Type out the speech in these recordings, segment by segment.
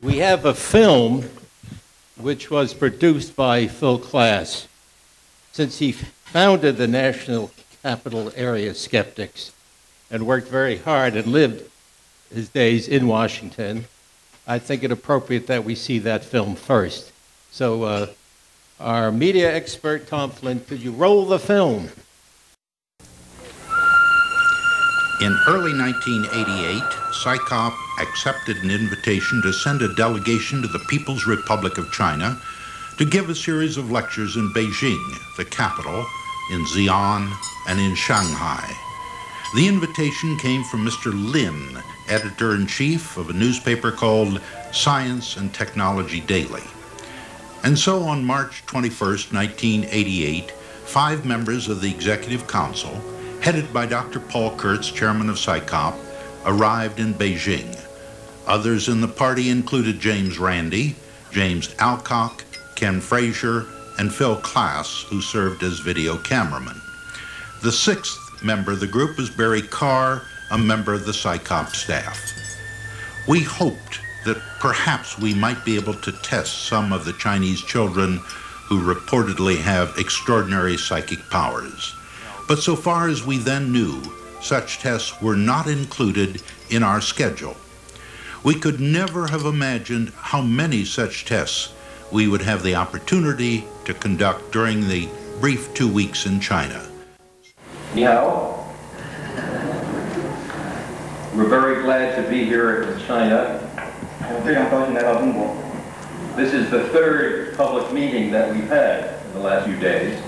We have a film which was produced by Phil Klass. Since he founded the National Capital Area Skeptics and worked very hard and lived his days in Washington, I think it appropriate that we see that film first. So our media expert, Tom Flynn, could you roll the film? In early 1988, CSICOP accepted an invitation to send a delegation to the People's Republic of China to give a series of lectures in Beijing, the capital, in Xi'an, and in Shanghai. The invitation came from Mr. Lin, editor-in-chief of a newspaper called Science and Technology Daily. And so on March 21st, 1988, 5 members of the Executive Council, headed by Dr. Paul Kurtz, chairman of CSICOP, arrived in Beijing. Others in the party included James Randi, James Alcock, Ken Frazier, and Phil Klass, who served as video cameraman. The 6th member of the group was Barry Carr, a member of the CSICOP staff. We hoped that perhaps we might be able to test some of the Chinese children who reportedly have extraordinary psychic powers. But so far as we then knew, such tests were not included in our schedule. We could never have imagined how many such tests we would have the opportunity to conduct during the brief 2 weeks in China. Niao. We're very glad to be here in China. This is the 3rd public meeting that we've had in the last few days.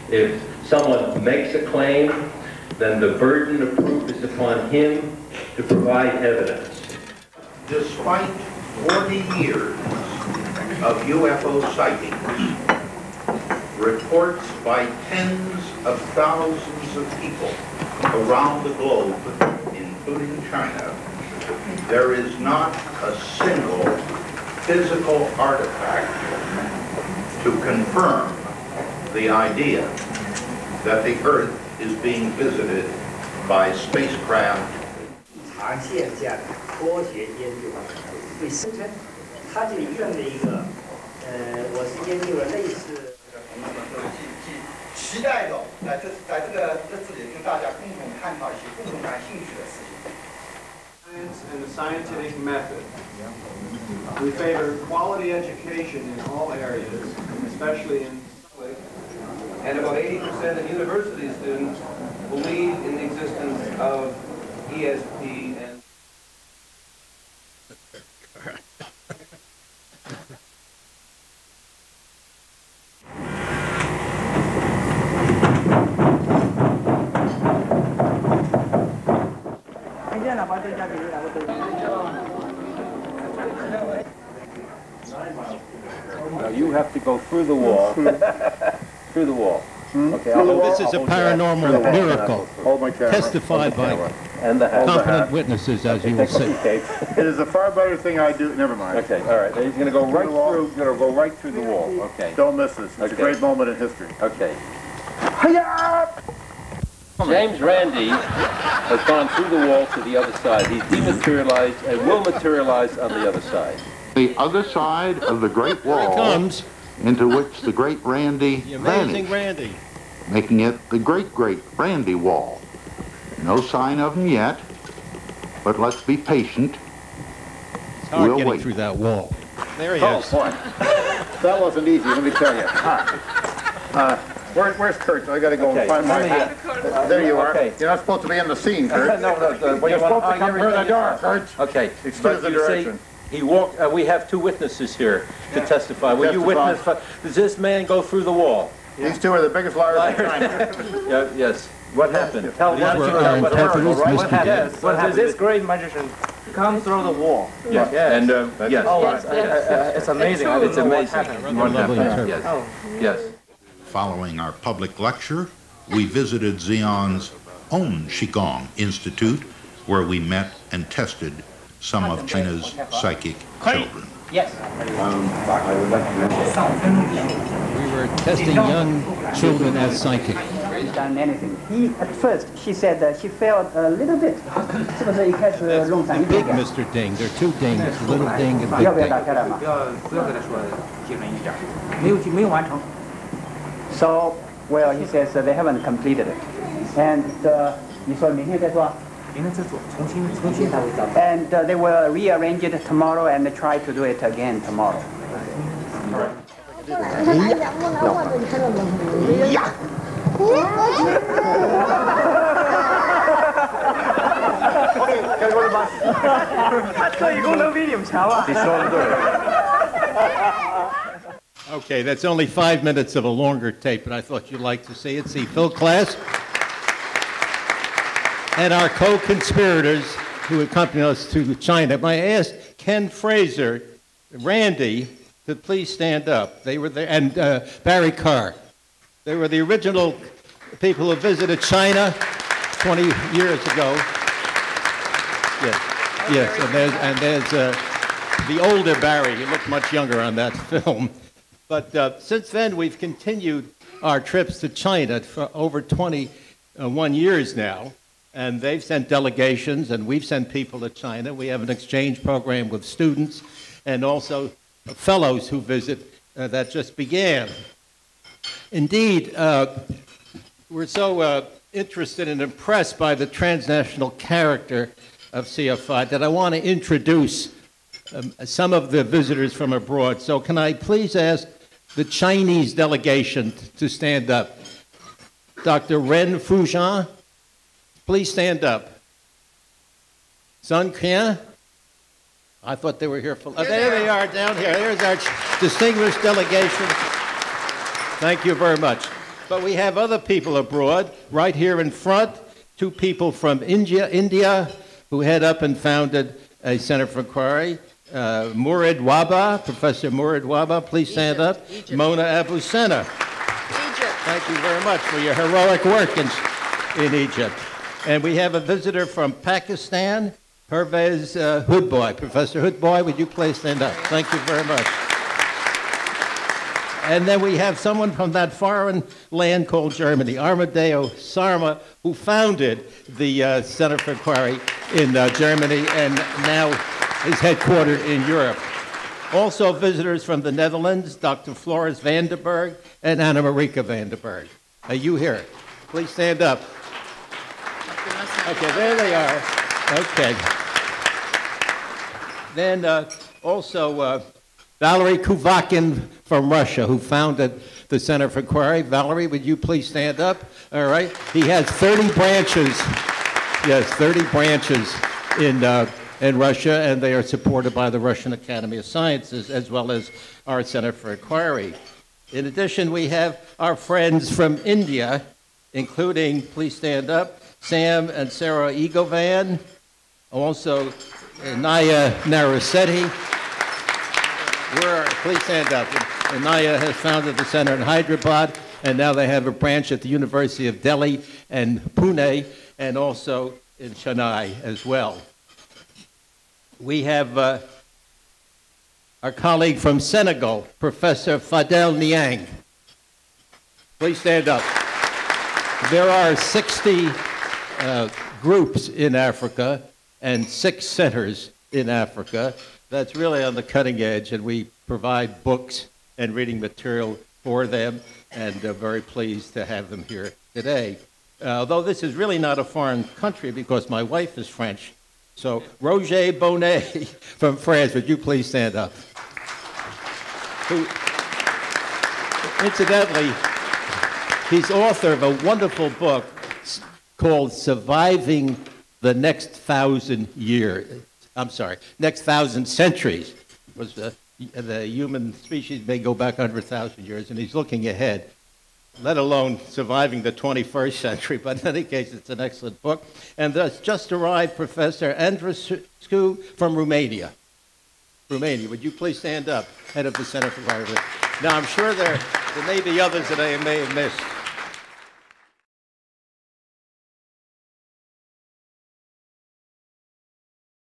If someone makes a claim, then the burden of proof is upon him to provide evidence. Despite 40 years of UFO sightings, reports by tens of thousands of people around the globe, including China, there is not a single physical artifact to confirm the idea that the Earth is being visited by spacecraft. Science and the scientific method. We favor quality education in all areas, especially in public. And about 80% of university students believe in the existence of ESP and Now you have to go through the wall. Through the wall. Okay, This is a paranormal miracle, testified by competent witnesses, as you will see. It is a far better thing I do. Never mind. Okay, all right. He's going to go right through. Going to go right through the wall. Okay. Don't miss this. It's a great moment in history. Okay. James Randi has gone through the wall to the other side. He's dematerialized and will materialize on the other side. The other side of the Great Wall, Here he comes. into which the great Randy The amazing vanished, Randy. making it the great Randy Wall. No sign of him yet, but let's be patient. It's hard We'll getting wait. through that wall. There he Oh, is. boy. That wasn't easy, let me tell you. Where's Kurtz? I gotta go Okay. find my hat. There you are. Okay. You're not supposed to be in the scene, Kurtz. No. You're supposed to come through the door, Kurtz. Okay. Excuse But the you see, direction. he walked. We have 2 witnesses here to testify. Will you Testify. witness? Does this man go through the wall? These 2 are the biggest liars in China. Yes. What happened? Tell These were our interpreters, What Mr. happened? What happened? This great magician come through the wall. Yeah. And yes. It's amazing. It's amazing. What Lovely happened? interpreter. Yes. Following our public lecture, we visited Xi'an's own Qigong Institute, where we met and tested some of China's psychic children. Yes. We were testing young children as psychic. done anything. At first, she said that she felt a little bit. 是不是一开始弄长一点 Big Mr. Ding. There are two dings, little ding and big 要不要 ding. 打开来嘛？不要跟他说精神一点，没有完成。So, well, he says they haven't completed it, and 你说明天再做。 And they will rearrange it tomorrow and try to do it again tomorrow. Okay, that's only 5 minutes of a longer tape, but I thought you'd like to see it. See Phil Klass and our co-conspirators who accompany us to China. May I ask Ken Fraser, Randy, to please stand up. They were there, and Barry Carr. They were the original people who visited China 20 years ago. Yes, and there's the older Barry. He looked much younger on that film. But since then, we've continued our trips to China for over 21 years now. And they've sent delegations, and we've sent people to China. We have an exchange program with students and also fellows who visit that just began. Indeed, we're so interested and impressed by the transnational character of CFI that I want to introduce some of the visitors from abroad. So can I please ask the Chinese delegation to stand up? Dr. Ren Fujian, please stand up. Sun Qian? I thought they were here for... Oh, there they are down here. There's our distinguished delegation. Thank you very much. But we have other people abroad. Right here in front, two people from India who head up and founded a Center for Inquiry. Murad Waba, Professor Murad Waba, please stand up. Egypt. Mona Abu Sena. Egypt. Thank you very much for your heroic work in Egypt. And we have a visitor from Pakistan, Pervez Hoodboy. Professor Hoodboy, would you please stand up? Thank you very much. And then we have someone from that foreign land called Germany, Armadeo Sarma, who founded the Center for Inquiry in Germany and now is headquartered in Europe. Also visitors from the Netherlands, Dr. Floris Vandenberg and Anna Marika Vandenberg. Are you here? Please stand up. Okay, there they are. Okay. Then also Valery Kuvakin from Russia, who founded the Center for Inquiry. Valery, would you please stand up? All right. He has 30 branches. Yes, 30 branches in Russia, and they are supported by the Russian Academy of Sciences, as well as our Center for Inquiry. In addition, we have our friends from India, including, please stand up, Sam and Sarah Egovan, also Naya Narasetti. Please stand up. And Naya has founded the center in Hyderabad, and now they have a branch at the University of Delhi and Pune, and also in Chennai as well. We have our colleague from Senegal, Professor Fadel Niang. Please stand up. There are 60 groups in Africa and 6 centers in Africa. That's really on the cutting edge, and we provide books and reading material for them, and very pleased to have them here today. Although this is really not a foreign country because my wife is French. So Roger Bonnet from France, would you please stand up? Who, incidentally, he's author of a wonderful book called Surviving the Next 1,000 Years. I'm sorry, next 1,000 centuries. Was the human species may go back 100,000 years, and he's looking ahead, let alone surviving the 21st century. But in any case, it's an excellent book. And thus just arrived Professor Andreescu from Romania. Romania, would you please stand up, head of the Center for Inquiry? Now, I'm sure there may be others that I may have missed.